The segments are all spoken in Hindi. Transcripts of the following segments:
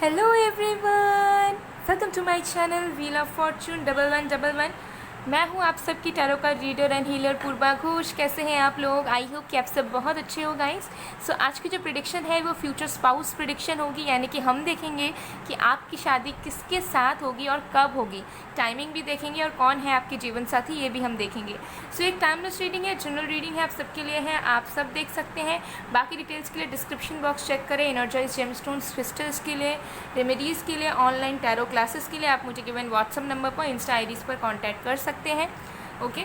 Hello everyone, welcome to my channel wheel of fortune 1111। मैं हूं आप सबकी टैरो का reader and healer Purva Ghosh. कैसे हैं आप लोग? आई होप कि आप सब बहुत अच्छे हो गाइस। सो आज की जो प्रिडिक्शन है वो फ्यूचर स्पाउस प्रिडिक्शन होगी, यानी कि हम देखेंगे कि आपकी शादी किसके साथ होगी और कब होगी। टाइमिंग भी देखेंगे और कौन है आपके जीवन साथी ये भी हम देखेंगे। सो एक टाइमलेस रीडिंग है, जनरल रीडिंग है, आप सबके लिए है, आप सब देख सकते हैं। बाकी डिटेल्स के लिए डिस्क्रिप्शन बॉक्स चेक करें। एनर्जाइज जेमस्टोन्स क्रिस्टल्स के लिए, रेमेडीज़ के लिए, ऑनलाइन टैरो क्लासेस के लिए आप मुझे गिवन व्हाट्सअप नंबर पर, इंस्टा आईडीज़ पर कांटेक्ट कर सकते हैं। ओके,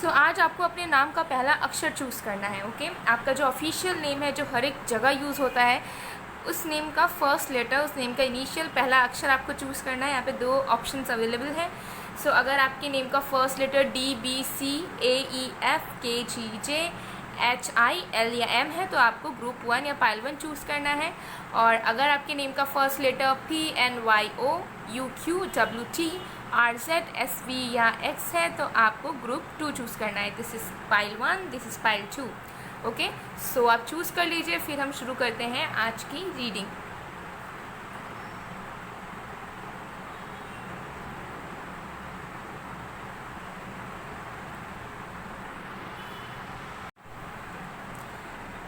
सो आज आपको अपने नाम का पहला अक्षर चूज़ करना है। ओके, आपका जो ऑफिशियल नेम है, जो हर एक जगह यूज़ होता है, उस नेम का फर्स्ट लेटर, उस नेम का इनिशियल पहला अक्षर आपको चूज़ करना है। यहाँ पे दो ऑप्शंस अवेलेबल हैं। सो अगर आपके नेम का फर्स्ट लेटर DBCAEFKGJ HIL या M है तो आपको ग्रुप 1 या पाइल 1 चूज़ करना है। और अगर आपके नेम का फर्स्ट लेटर PNYOUQWTRZSV या X है तो आपको ग्रुप 2 चूज़ करना है। This is pile 1, this is pile 2। Okay, so आप चूज़ कर लीजिए, फिर हम शुरू करते हैं आज की रीडिंग।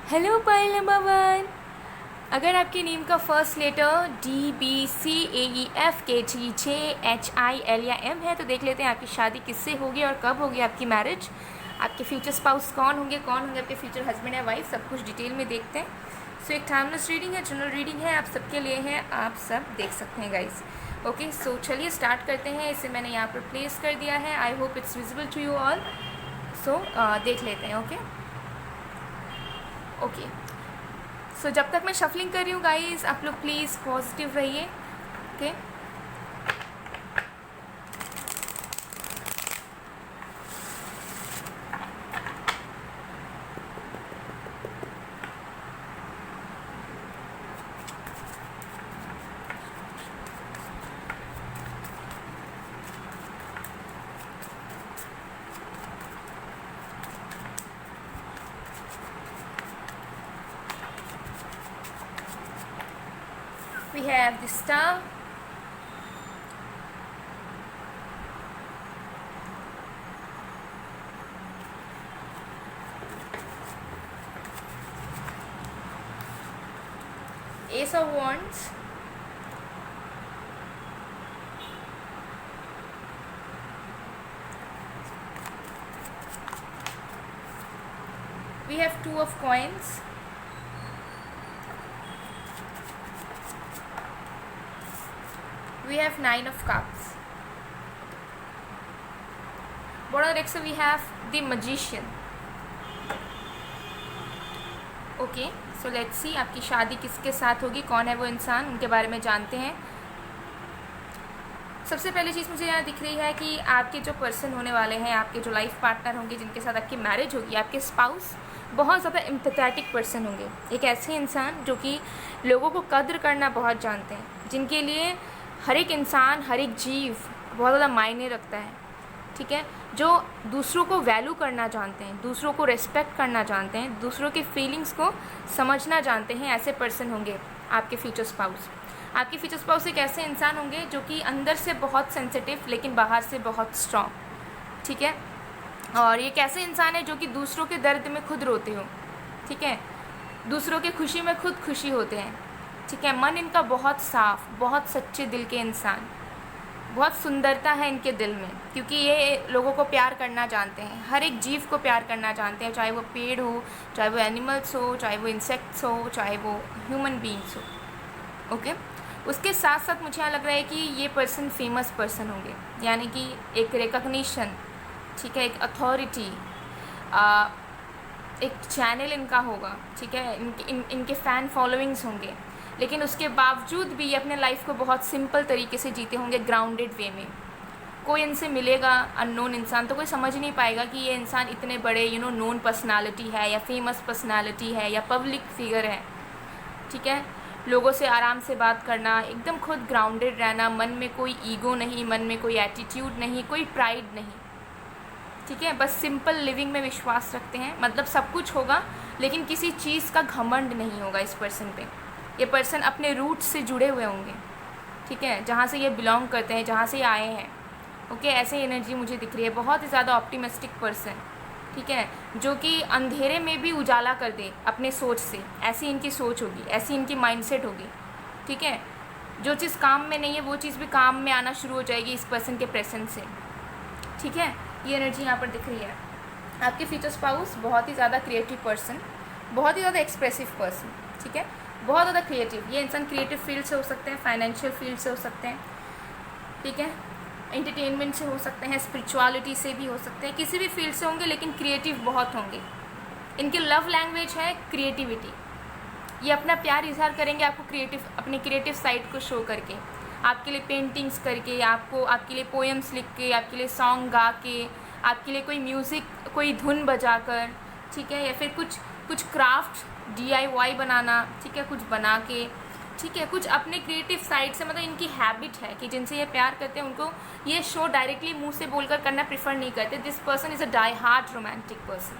हेलो पाइल नंबर 1, अगर आपके नेम का फर्स्ट लेटर DBCAEFKGJ HIL या M है तो देख लेते हैं आपकी शादी किससे होगी और कब होगी आपकी मैरिज। आपके फ्यूचर स्पाउस कौन होंगे आपके फ्यूचर हस्बैंड या वाइफ, सब कुछ डिटेल में देखते हैं। सो एक टाइमलेस रीडिंग है, जनरल रीडिंग है, आप सबके लिए है, आप सब देख सकते हैं गाइस। ओके, सो चलिए स्टार्ट करते हैं। इसे मैंने यहाँ पर प्लेस कर दिया है। I hope it's visible to you all. So देख लेते हैं। ओके ओके, सो जब तक मैं शफलिंग कर रही हूँ गाइस, आप लोग प्लीज़ पॉजिटिव रहिए। Okay, we have the star, Ace of Wands, we have Two of Coins, we have Nine of Cups. Bottom deck से we have the Magician. Okay, so let's see आपकी शादी किसके साथ होगी, कौन है वो इंसान, उनके बारे में जानते हैं। सबसे पहली चीज़ मुझे यहाँ दिख रही है कि आपके जो पर्सन होने वाले हैं, आपके जो लाइफ पार्टनर होंगे, जिनके साथ आपकी मैरिज होगी, आपके स्पाउस बहुत ज़्यादा एम्पैथेटिक पर्सन होंगे। एक ऐसे इंसान जो कि लोगों को कद्र करना बहुत जानते हैं, जिनके लिए हर एक इंसान, हर एक जीव बहुत ज़्यादा मायने रखता है। ठीक है, जो दूसरों को वैल्यू करना जानते हैं, दूसरों को रेस्पेक्ट करना जानते हैं, दूसरों के फीलिंग्स को समझना जानते हैं, ऐसे पर्सन होंगे आपके फ्यूचर स्पाउस। आपके फ्यूचर स्पाउस एक ऐसे इंसान होंगे जो कि अंदर से बहुत सेंसिटिव लेकिन बाहर से बहुत स्ट्रॉन्ग। ठीक है, और ये एक ऐसे इंसान है जो कि दूसरों के दर्द में खुद रोते हो। ठीक है, दूसरों के खुशी में खुद खुशी होते हैं। ठीक है, मन इनका बहुत साफ, बहुत सच्चे दिल के इंसान, बहुत सुंदरता है इनके दिल में, क्योंकि ये लोगों को प्यार करना जानते हैं, हर एक जीव को प्यार करना जानते हैं, चाहे वो पेड़ हो, चाहे वो एनिमल्स हो, चाहे वो इंसेक्ट्स हो, चाहे वो ह्यूमन बीइंग्स हो। ओके, उसके साथ साथ मुझे यहाँ लग रहा है कि ये पर्सन फेमस पर्सन होंगे, यानी कि एक रिकग्निशन, ठीक है, एक अथॉरिटी, एक चैनल इनका होगा। ठीक है, इनके फ़ैन फॉलोइंग्स होंगे, लेकिन उसके बावजूद भी ये अपने लाइफ को बहुत सिंपल तरीके से जीते होंगे, ग्राउंडेड वे में। कोई इनसे मिलेगा अननोन इंसान तो कोई समझ नहीं पाएगा कि ये इंसान इतने बड़े नोन पर्सनालिटी है या फेमस पर्सनालिटी है या पब्लिक फिगर है। ठीक है, लोगों से आराम से बात करना, एकदम खुद ग्राउंडेड रहना, मन में कोई ईगो नहीं, मन में कोई एटीट्यूड नहीं, कोई प्राइड नहीं। ठीक है, बस सिंपल लिविंग में विश्वास रखते हैं, मतलब सब कुछ होगा लेकिन किसी चीज़ का घमंड नहीं होगा इस पर्सन पे। ये पर्सन अपने रूट से जुड़े हुए होंगे, ठीक है, जहाँ से ये बिलोंग करते हैं, जहाँ से ये आए हैं। ओके, ऐसे एनर्जी मुझे दिख रही है। बहुत ही ज़्यादा ऑप्टिमिस्टिक पर्सन, ठीक है, जो कि अंधेरे में भी उजाला कर दे अपने सोच से, ऐसी इनकी सोच होगी, ऐसी इनकी माइंडसेट होगी, ठीक है। जो चीज़ काम में नहीं है वो चीज़ भी काम में आना शुरू हो जाएगी इस पर्सन के प्रेजेंस से, ठीक है। ये एनर्जी यहाँ पर दिख रही है। आपके फ्यूचर स्पाउस बहुत ही ज़्यादा क्रिएटिव पर्सन, बहुत ही ज़्यादा एक्सप्रेसिव पर्सन, ठीक है, बहुत ज़्यादा क्रिएटिव। ये इंसान क्रिएटिव फील्ड से हो सकते हैं, फाइनेंशियल फील्ड से हो सकते हैं, ठीक है, एंटरटेनमेंट से हो सकते हैं, स्पिरिचुअलिटी से भी हो सकते हैं, किसी भी फील्ड से होंगे लेकिन क्रिएटिव बहुत होंगे। इनकी लव लैंग्वेज है क्रिएटिविटी। ये अपना प्यार इजहार करेंगे आपको अपनी क्रिएटिव साइड को शो करके, आपके लिए पेंटिंग्स करके, आपके लिए पोएम्स लिख के, आपके लिए सॉन्ग गा के, आपके लिए कोई म्यूज़िक, कोई धुन बजा कर, ठीक है, या फिर कुछ क्राफ्ट DIY बनाना, ठीक है, कुछ बना के, ठीक है, कुछ अपने क्रिएटिव साइड से, मतलब इनकी हैबिट है कि जिनसे ये प्यार करते हैं उनको ये शो डायरेक्टली मुंह से बोलकर करना प्रेफर नहीं करते। This person is a die heart romantic person,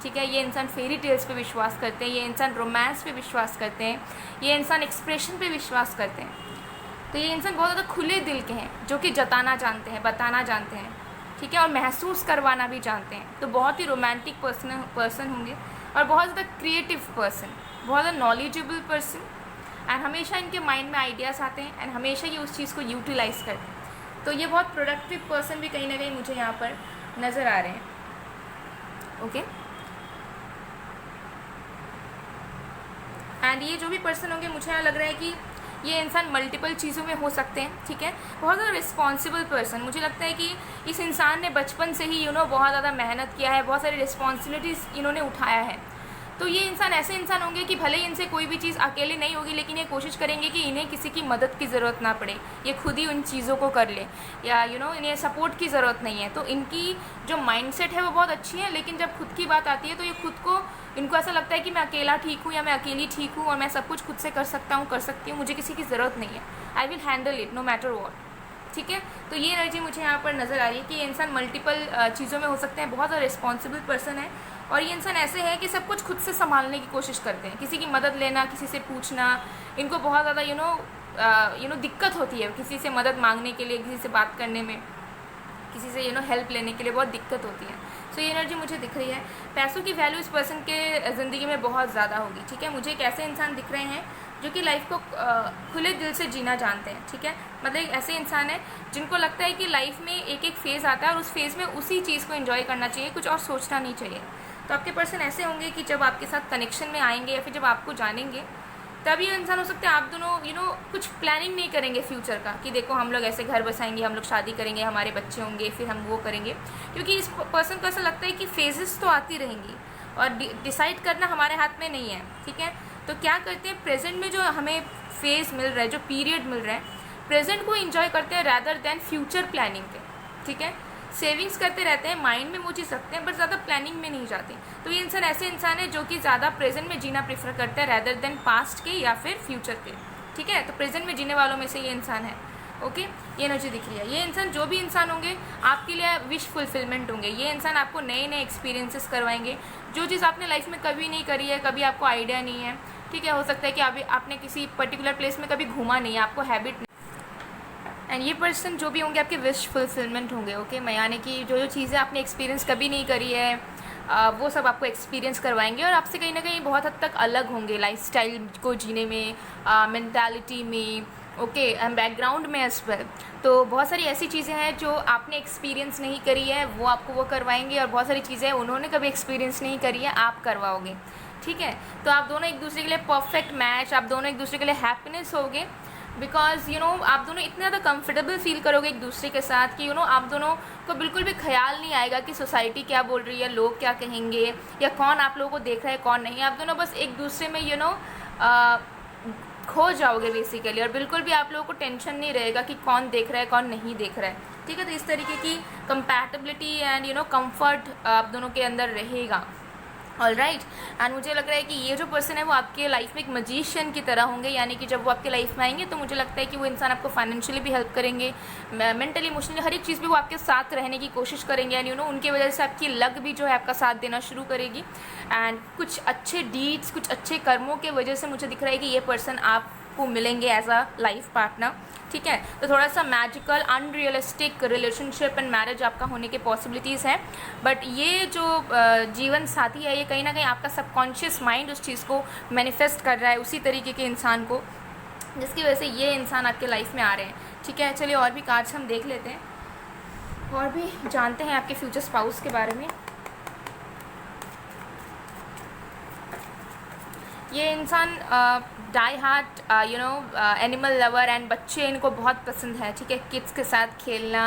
ठीक है। ये इंसान फेरी टेल्स पे विश्वास करते हैं, ये इंसान रोमांस पे विश्वास करते हैं, ये इंसान एक्सप्रेशन पे विश्वास करते हैं। तो ये इंसान बहुत ज़्यादा खुले दिल के हैं, जो कि जताना जानते हैं, बताना जानते हैं, ठीक है, और महसूस करवाना भी जानते हैं। तो बहुत ही रोमांटिक पर्सन होंगे और बहुत ज़्यादा क्रिएटिव पर्सन, बहुत ज़्यादा नॉलेजेबल पर्सन, एंड हमेशा इनके माइंड में आइडियाज़ आते हैं एंड हमेशा ये उस चीज़ को यूटिलाइज़ करते हैं। तो ये बहुत प्रोडक्टिव पर्सन भी कहीं ना कहीं मुझे यहाँ पर नज़र आ रहे हैं। ओके, एंड ये जो भी पर्सन होंगे मुझे यहाँ लग रहा है कि ये इंसान मल्टीपल चीज़ों में हो सकते हैं, ठीक है, बहुत ज़्यादा रिस्पॉन्सिबल पर्सन। मुझे लगता है कि इस इंसान ने बचपन से ही बहुत ज़्यादा मेहनत किया है, बहुत सारी रिस्पॉन्सिबिलिटीज़ इन्होंने उठाया है। तो ये इंसान ऐसे इंसान होंगे कि भले ही इनसे कोई भी चीज़ अकेले नहीं होगी लेकिन ये कोशिश करेंगे कि इन्हें किसी की मदद की ज़रूरत ना पड़े, ये खुद ही उन चीज़ों को कर ले, या इन्हें सपोर्ट की ज़रूरत नहीं है। तो इनकी जो माइंडसेट है वो बहुत अच्छी है, लेकिन जब खुद की बात आती है तो ये खुद को, इनको ऐसा लगता है कि मैं अकेला ठीक हूँ या मैं अकेली ठीक हूँ और मैं सब कुछ खुद से कर सकता हूँ, कर सकती हूँ, मुझे किसी की ज़रूरत नहीं है, I will handle it no matter what, ठीक है। तो ये एनर्जी मुझे यहाँ पर नज़र आ रही है कि ये इंसान मल्टीपल चीज़ों में हो सकते हैं, बहुत ज़्यादा रिस्पॉन्सिबल पर्सन है। और ये इंसान ऐसे है कि सब कुछ खुद से संभालने की कोशिश करते हैं, किसी की मदद लेना, किसी से पूछना, इनको बहुत ज़्यादा दिक्कत होती है किसी से मदद मांगने के लिए, किसी से बात करने में, किसी से हेल्प लेने के लिए बहुत दिक्कत होती है। सो ये एनर्जी मुझे दिख रही है। पैसों की वैल्यू इस पर्सन के ज़िंदगी में बहुत ज़्यादा होगी, ठीक है। मुझे एक ऐसे इंसान दिख रहे हैं जो कि लाइफ को खुले दिल से जीना जानते हैं, ठीक है। मतलब एक ऐसे इंसान है जिनको लगता है कि लाइफ में एक एक फेज़ आता है और उस फेज़ में उसी चीज़ को एंजॉय करना चाहिए, कुछ और सोचना नहीं चाहिए। तो आपके पर्सन ऐसे होंगे कि जब आपके साथ कनेक्शन में आएंगे या फिर जब आपको जानेंगे तब ये इंसान हो सकते हैं आप दोनों कुछ प्लानिंग नहीं करेंगे फ्यूचर का कि देखो हम लोग ऐसे घर बसाएंगे, हम लोग शादी करेंगे, हमारे बच्चे होंगे, फिर हम वो करेंगे, क्योंकि इस पर्सन को ऐसा लगता है कि फेजेस तो आती रहेंगी और डिसाइड करना हमारे हाथ में नहीं है, ठीक है। तो क्या करते हैं, प्रेजेंट में जो हमें फेज़ मिल रहा है, जो पीरियड मिल रहा है, प्रेजेंट को एंजॉय करते हैं रैदर देन फ्यूचर प्लानिंग पे, ठीक है। सेविंग्स करते रहते हैं, माइंड में वो चीज़ रखते हैं, बट ज़्यादा प्लानिंग में नहीं जाते। तो ये इंसान ऐसे इंसान है जो कि ज़्यादा प्रेजेंट में जीना प्रेफर करता है रैदर देन पास्ट के या फिर फ्यूचर पे, ठीक है। तो प्रेजेंट में जीने वालों में से ये इंसान है। ओके, ये एनर्जी दिख रही है। ये इंसान, जो भी इंसान होंगे, आपके लिए विश फुलफिलमेंट होंगे। ये इंसान आपको नए नए एक्सपीरियंसेस करवाएंगे, जो चीज़ आपने लाइफ में कभी नहीं करी है, कभी आपको आइडिया नहीं है, ठीक है। हो सकता है कि अभी आपने किसी पर्टिकुलर प्लेस में कभी घूमा नहीं है, आपको हैबिट नहीं। एंड ये पर्सन जो भी होंगे आपके विश फुलफिलमेंट होंगे, ओके। मैं यानी कि जो चीज़ें आपने एक्सपीरियंस कभी नहीं करी है वो सब आपको एक्सपीरियंस करवाएंगे और आपसे कहीं ना कहीं बहुत हद तक अलग होंगे लाइफस्टाइल को जीने में, मेंटालिटी में, ओके, एंड बैकग्राउंड में एज वेल। तो बहुत सारी ऐसी चीज़ें हैं जो आपने एक्सपीरियंस नहीं करी है, वो आपको वो करवाएंगे, और बहुत सारी चीज़ें उन्होंने कभी एक्सपीरियंस नहीं करी है, आप करवाओगे, ठीक है। तो आप दोनों एक दूसरे के लिए परफेक्ट मैच, आप दोनों एक दूसरे के लिए हैप्पीनेस होगे, बिकॉज आप दोनों इतना ज़्यादा कंफर्टेबल फील करोगे एक दूसरे के साथ कि आप दोनों को बिल्कुल भी ख्याल नहीं आएगा कि सोसाइटी क्या बोल रही है, लोग क्या कहेंगे, या कौन आप लोगों को देख रहा है कौन नहीं। आप दोनों बस एक दूसरे में खो जाओगे बेसिकली, और बिल्कुल भी आप लोगों को टेंशन नहीं रहेगा कि कौन देख रहा है कौन नहीं देख रहा है, ठीक है। तो इस तरीके की कंपैटिबिलिटी एंड कंफर्ट आप दोनों के अंदर रहेगा। All right. एंड मुझे लग रहा है कि ये जो पर्सन है वो आपके लाइफ में एक मजिशियन की तरह होंगे, यानी कि जब वो आपके लाइफ में आएंगे तो मुझे लगता है कि वो इंसान आपको फाइनेंशियली भी हेल्प करेंगे, मेंटली इमोशनली हर एक चीज़ भी वो आपके साथ रहने की कोशिश करेंगे। एंड उनकी वजह से आपकी लक भी जो है आपका साथ देना शुरू करेगी। एंड कुछ अच्छे डीड्स, कुछ अच्छे कर्मों के वजह से मुझे दिख रहा है कि ये पर्सन आपको मिलेंगे एज अ लाइफ पार्टनर। ठीक है, तो थोड़ा सा magical unrealistic relationship and marriage आपका होने के पॉसिबिलिटीज़ हैं। बट ये जो जीवन साथी है ये कहीं ना कहीं आपका सबकॉन्शियस माइंड उस चीज़ को मैनिफेस्ट कर रहा है, उसी तरीके के इंसान को, जिसकी वजह से ये इंसान आपके लाइफ में आ रहे हैं। ठीक है, चलिए और भी कार्ड्स हम देख लेते हैं और भी जानते हैं आपके फ्यूचर स्पाउस के बारे में। ये इंसान die heart animal lover and बच्चे इनको बहुत पसंद है। ठीक है, किड्स के साथ खेलना,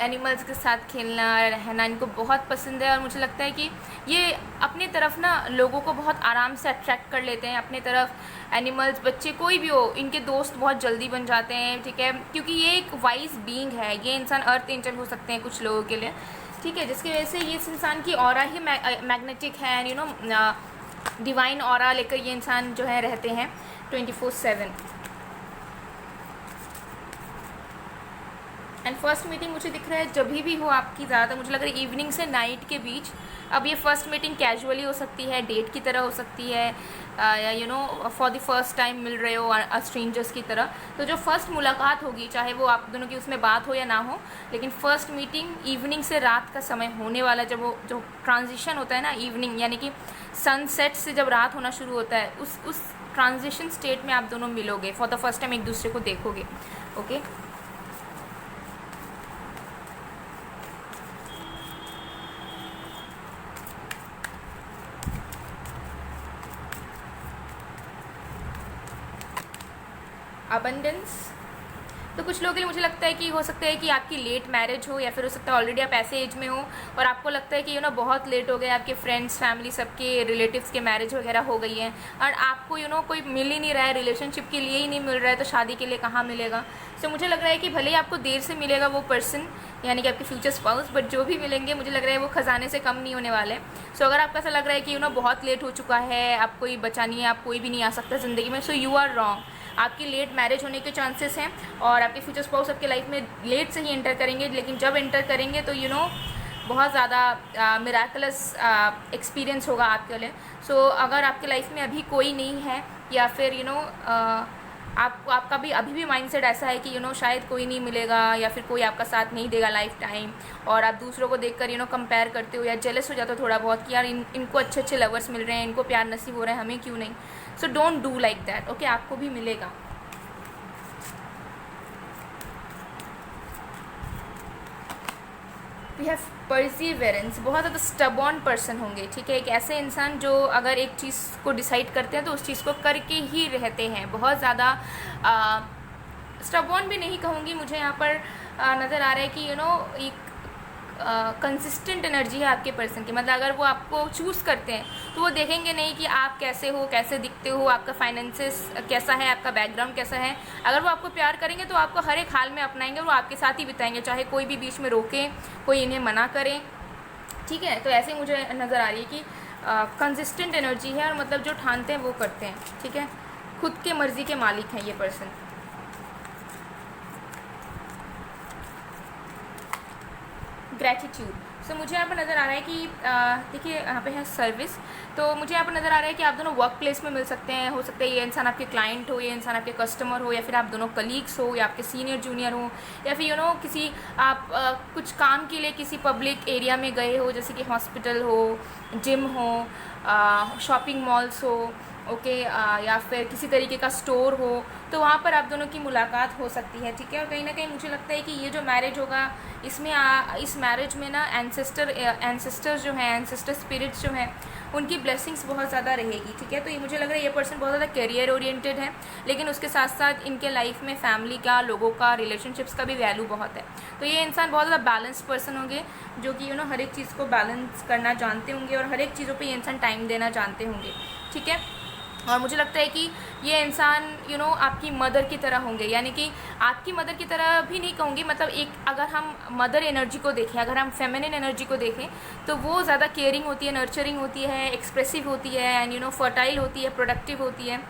एनिमल्स के साथ खेलना रहना इनको बहुत पसंद है। और मुझे लगता है कि ये अपनी तरफ ना लोगों को बहुत आराम से अट्रैक्ट कर लेते हैं अपनी तरफ। एनिमल्स, बच्चे, कोई भी हो, इनके दोस्त बहुत जल्दी बन जाते हैं। ठीक है, क्योंकि ये एक वाइज बीइंग है, ये इंसान अर्थ एंजल हो सकते हैं कुछ लोगों के लिए। ठीक है, जिसकी वजह से ये इस इंसान की ऑरा ही मैग्नेटिक है, डिवाइन ऑरा लेकर ये इंसान जो है रहते हैं 24/7। एंड फर्स्ट मीटिंग मुझे दिख रहा है जब भी हो आपकी, ज़्यादातर मुझे लग रहा है इवनिंग से नाइट के बीच। अब ये फर्स्ट मीटिंग कैजुअली हो सकती है, डेट की तरह हो सकती है, या फॉर द फर्स्ट टाइम मिल रहे हो स्ट्रेंजर्स की तरह। तो जो फर्स्ट मुलाकात होगी, चाहे वो आप दोनों की उसमें बात हो या ना हो, लेकिन फर्स्ट मीटिंग इवनिंग से रात का समय होने वाला, जब वो जो ट्रांजिशन होता है ना इवनिंग, यानी कि सनसेट से जब रात होना शुरू होता है, उस ट्रांजिशन स्टेट में आप दोनों मिलोगे, फॉर द फर्स्ट टाइम एक दूसरे को देखोगे। Okay, abundance. तो कुछ लोगों के लिए मुझे लगता है कि हो सकता है कि आपकी लेट मैरिज हो, या फिर हो सकता है ऑलरेडी आप ऐसे एज में हो और आपको लगता है कि बहुत लेट हो गए, आपके फ्रेंड्स, फैमिली, सबके रिलेटिव्स के मैरिज वगैरह हो गई है और आपको कोई मिल ही नहीं रहा है, रिलेशनशिप के लिए ही नहीं मिल रहा है, तो शादी के लिए कहाँ मिलेगा। सो मुझे लग रहा है कि भले ही आपको देर से मिलेगा वो पर्सन, यानी कि आपके फ्यूचर स्पाउस, बट जो भी मिलेंगे मुझे लग रहा है वो खजाने से कम नहीं होने वाले। सो अगर आपको ऐसा लग रहा है कि बहुत लेट हो चुका है, आप कोई बचा नहीं है, आप कोई भी नहीं आ सकता ज़िंदगी में, सो यू आर रॉन्ग। आपकी लेट मैरिज होने के चांसेस हैं और आपके फ्यूचर स्पाउस आपके लाइफ में लेट से ही एंटर करेंगे, लेकिन जब एंटर करेंगे तो बहुत ज़्यादा मिराकलस एक्सपीरियंस होगा आपके लिए। सो अगर आपके लाइफ में अभी कोई नहीं है, या फिर आपका भी अभी भी माइंडसेट ऐसा है कि शायद कोई नहीं मिलेगा, या फिर कोई आपका साथ नहीं देगा लाइफ टाइम, और आप दूसरों को देखकर कंपेयर करते हो या जेलस हो जाते हो थोड़ा बहुत कि यार इनको अच्छे अच्छे लवर्स मिल रहे हैं, इनको प्यार नसीब हो रहा है, हमें क्यों नहीं। So don't do like that. Okay, आपको भी मिलेगा। We have perseverance. बहुत ज़्यादा स्टबॉर्न पर्सन होंगे। ठीक है, एक ऐसे इंसान जो अगर एक चीज़ को डिसाइड करते हैं तो उस चीज़ को करके ही रहते हैं। बहुत ज़्यादा स्टबॉर्न भी नहीं कहूँगी, मुझे यहाँ पर नज़र आ रहा है कि एक कंसिस्टेंट एनर्जी है आपके पर्सन की। मतलब अगर वो आपको चूज़ करते हैं तो वो देखेंगे नहीं कि आप कैसे हो, कैसे दिखते हो, आपका फाइनेंसेस कैसा है, आपका बैकग्राउंड कैसा है। अगर वो आपको प्यार करेंगे तो आपको हर एक हाल में अपनाएंगे, वो आपके साथ ही बिताएंगे, चाहे कोई भी बीच में रोके, कोई इन्हें मना करे। ठीक है, तो ऐसे मुझे नज़र आ रही है कि कंसिस्टेंट एनर्जी है, और मतलब जो ठानते हैं वो करते हैं। ठीक है, खुद के मर्ज़ी के मालिक हैं ये पर्सन। ग्रैटिट्यूड। सो मुझे यहाँ पर नज़र आ रहा है कि देखिए यहाँ पे है सर्विस, तो मुझे यहाँ पर नज़र आ रहा है कि आप दोनों वर्क प्लेस में मिल सकते हैं। हो सकता है ये इंसान आपके क्लाइंट हो, ये इंसान आपके कस्टमर हो, या फिर आप दोनों कलीग्स हो, या आपके सीनियर जूनियर हो, या फिर किसी आप कुछ काम के लिए किसी पब्लिक एरिया में गए हो, जैसे कि हॉस्पिटल हो, जिम हो, शॉपिंग मॉल्स हो, ओके, या फिर किसी तरीके का स्टोर हो, तो वहाँ पर आप दोनों की मुलाकात हो सकती है। ठीक है, और कहीं ना कहीं मुझे लगता है कि ये जो मैरिज होगा इसमें इस मैरिज में ना एंसेस्टर्स जो हैं, एंसेस्टर स्पिरिट्स जो हैं, उनकी ब्लेसिंग्स बहुत ज़्यादा रहेगी। ठीक है, तो ये मुझे लग रहा है ये पर्सन बहुत ज़्यादा करियर ओरिएंटेड है, लेकिन उसके साथ साथ इनके लाइफ में फैमिली का, लोगों का, रिलेशनशिप्स का भी वैल्यू बहुत है। तो ये इंसान बहुत ज़्यादा बैलेंस्ड पर्सन होंगे, जो कि हर एक चीज़ को बैलेंस करना जानते होंगे, और हर एक चीज़ों पर ये इंसान टाइम देना जानते होंगे। ठीक है, और मुझे लगता है कि ये इंसान आपकी मदर की तरह होंगे, यानी कि आपकी मदर की तरह भी नहीं कहूँगी, मतलब एक अगर हम मदर एनर्जी को देखें, अगर हम फेमिनिन एनर्जी को देखें, तो वो ज़्यादा केयरिंग होती है, नर्चरिंग होती है, एक्सप्रेसिव होती है, एंड फर्टाइल होती है, प्रोडक्टिव होती है।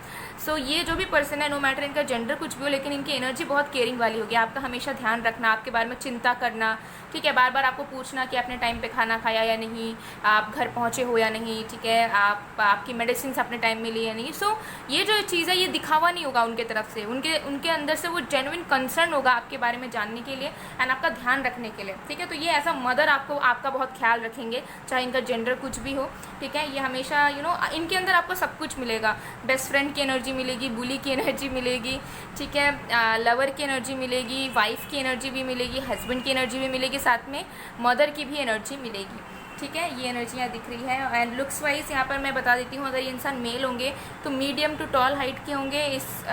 सो ये जो भी पर्सन है, नो मैटर इनका जेंडर कुछ भी हो, लेकिन इनकी एनर्जी बहुत केयरिंग वाली होगी। आपका हमेशा ध्यान रखना, आपके बारे में चिंता करना, ठीक है, बार बार आपको पूछना कि आपने टाइम पे खाना खाया या नहीं, आप घर पहुँचे हो या नहीं, ठीक है, आपकी मेडिसिन अपने टाइम में ली या नहीं। सो ये जो चीज़ है, ये दिखावा नहीं होगा उनके तरफ से, उनके अंदर से वो जेन्युइन कंसर्न होगा आपके बारे में जानने के लिए एंड आपका ध्यान रखने के लिए, ठीक है। तो ये एज अ मदर आपका बहुत ख्याल रखेंगे, चाहे इनका जेंडर कुछ भी हो, ठीक है। ये हमेशा इनके अंदर आपको सब कुछ मिलेगा। बेस्ट फ्रेंड की एनर्जी मिलेगी, बुली की एनर्जी मिलेगी, ठीक है, लवर की एनर्जी मिलेगी, वाइफ की एनर्जी भी मिलेगी, हस्बैंड की एनर्जी भी मिलेगी, साथ में मदर की भी एनर्जी मिलेगी, ठीक है। ये एनर्जी यहाँ दिख रही है। एंड लुक्स वाइज यहाँ पर मैं बता देती हूँ, अगर ये इंसान मेल होंगे तो मीडियम टू टॉल हाइट के होंगे। इस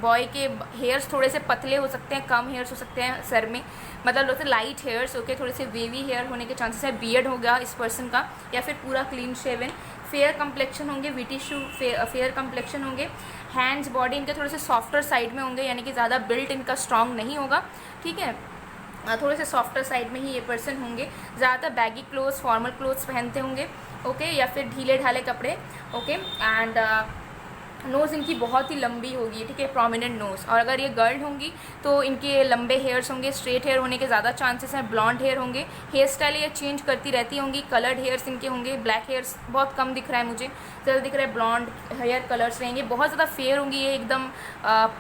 बॉय के हेयर्स थोड़े से पतले हो सकते हैं, कम हेयर्स हो सकते हैं सर में, मतलब थोड़े से लाइट हेयर्स, ओके, थोड़े से वेवी हेयर होने के चांसेस है। बियर्ड होगा इस पर्सन का, या फिर पूरा क्लीन शेवन। फेयर कंप्लेक्शन होंगे, विटिशू फेयर कंप्लेक्शन होंगे। हैंड्स, बॉडी इनके थोड़े से सॉफ्टर साइड में होंगे, यानी कि ज़्यादा बिल्ट इनका स्ट्रॉन्ग नहीं होगा, ठीक है, थोड़े से सॉफ्टर साइड में ही ये पर्सन होंगे। ज़्यादातर बैगी क्लोथ्स, फॉर्मल क्लोथ्स पहनते होंगे, ओके, या फिर ढीले ढाले कपड़े, ओके। एंड नोज़ इनकी बहुत ही लंबी होगी, ठीक है, प्रोमिनेंट नोज़। और अगर ये गर्ल होंगी तो इनके लंबे हेयर्स होंगे, स्ट्रेट हेयर होने के ज़्यादा चांसेस हैं, ब्लॉन्ड हेयर होंगे। हेयर स्टाइल ये चेंज करती रहती होंगी। कलर्ड हेयर्स इनके होंगे, ब्लैक हेयर्स बहुत कम दिख रहा है मुझे, ज़्यादा दिख रहा है ब्लॉन्ड हेयर कलर्स रहेंगे। बहुत ज़्यादा फेयर होंगी ये, एकदम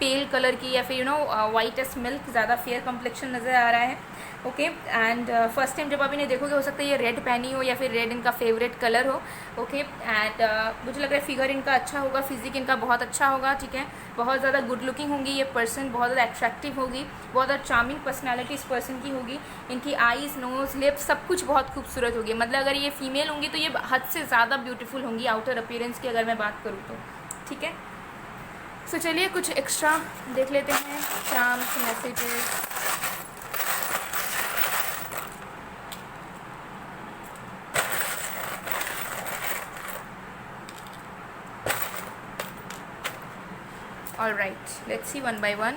पेल कलर की, या फिर वाइट एस मिल्क, ज़्यादा फेयर कम्प्लेक्शन नज़र आ रहा है, ओके। एंड फर्स्ट टाइम जब आप इन्हें देखोगे, हो सकता है ये रेड पहनी हो या फिर रेड इनका फेवरेट कलर हो, ओके। एंड मुझे लग रहा है फिगर इनका अच्छा होगा, फिजिक इनका बहुत अच्छा होगा, ठीक है। बहुत ज़्यादा गुड लुकिंग होंगी ये पर्सन, बहुत ज़्यादा अट्रैक्टिव होगी, बहुत ज़्यादा चार्मिंग पर्सनैलिटी इस पर्सन की होगी। इनकी आईज़, नोज़, लिप्स सब कुछ बहुत खूबसूरत होगी। मतलब अगर ये फीमेल होंगी तो ये हद से ज़्यादा ब्यूटीफुल होंगी आउटर अपीयरेंस की, अगर मैं बात करूँ तो, ठीक है। सो चलिए कुछ एक्स्ट्रा देख लेते हैं, charms, messages. All right, let's see one by one.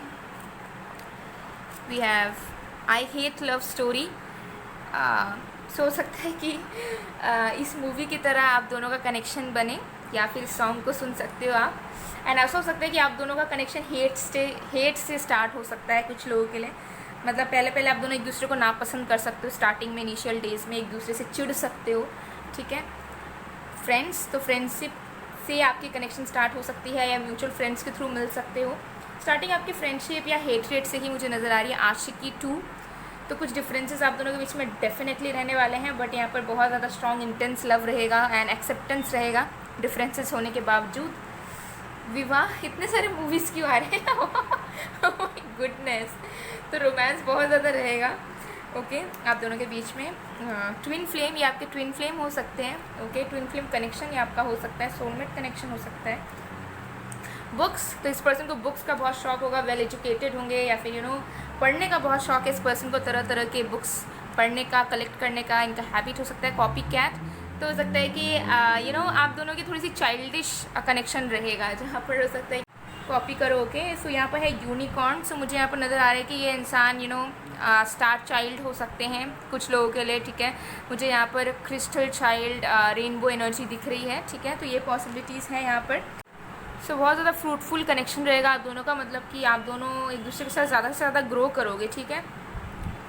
We have I Hate Love Story. सोच सकता है कि इस मूवी की तरह आप दोनों का कनेक्शन बने, या फिर सॉन्ग को सुन सकते हो आप। एंड ऐसा हो सकता है कि आप दोनों का कनेक्शन हेट से स्टार्ट हो सकता है कुछ लोगों के लिए। मतलब पहले आप दोनों एक दूसरे को नापसंद कर सकते हो, स्टार्टिंग में इनिशियल डेज में एक दूसरे से चिढ़ सकते हो, ठीक है। फ्रेंड्स, तो फ्रेंडशिप से आपकी कनेक्शन स्टार्ट हो सकती है, या म्यूचुअल फ्रेंड्स के थ्रू मिल सकते हो। स्टार्टिंग आपकी फ्रेंडशिप या हेटरेट से ही मुझे नज़र आ रही है। आशिकी 2, तो कुछ डिफरेंसेस आप दोनों के बीच में डेफिनेटली रहने वाले हैं, बट यहाँ पर बहुत ज़्यादा स्ट्रॉन्ग इंटेंस लव रहेगा एंड एक्सेप्टेंस रहेगा डिफरेंसेस होने के बावजूद। विवाह, इतने सारे मूवीज़ क्यों आ रहे हैं ओह माय गुडनेस। तो रोमांस बहुत ज़्यादा रहेगा, ओके, आप दोनों के बीच में। ट्विन फ्लेम, ये आपके ट्विन फ्लेम हो सकते हैं, ओके। ट्विन फ्लेम कनेक्शन ये आपका हो सकता है, सोलमेट कनेक्शन हो सकता है। बुक्स, तो इस पर्सन को बुक्स का बहुत शौक होगा, वेल एजुकेटेड होंगे, या फिर पढ़ने का बहुत शौक है इस पर्सन को, तरह तरह के बुक्स पढ़ने का, कलेक्ट करने का इनका हैबिट हो सकता है। कॉपी कैट, तो हो सकता है कि आप दोनों की थोड़ी सी चाइल्डिश कनेक्शन रहेगा, जहाँ पर हो सकता है कॉपी करो, ओके। सो यहाँ पर है यूनिकॉर्न। सो मुझे यहाँ पर नज़र आ रहा है कि ये इंसान स्टार चाइल्ड हो सकते हैं कुछ लोगों के लिए, ठीक है। मुझे यहाँ पर क्रिस्टल चाइल्ड, रेनबो एनर्जी दिख रही है, ठीक है। तो ये पॉसिबिलिटीज़ हैं यहाँ पर। सो बहुत ज़्यादा फ्रूटफुल कनेक्शन रहेगा आप दोनों का, मतलब कि आप दोनों एक दूसरे के साथ ज़्यादा से ज़्यादा ग्रो करोगे, ठीक है।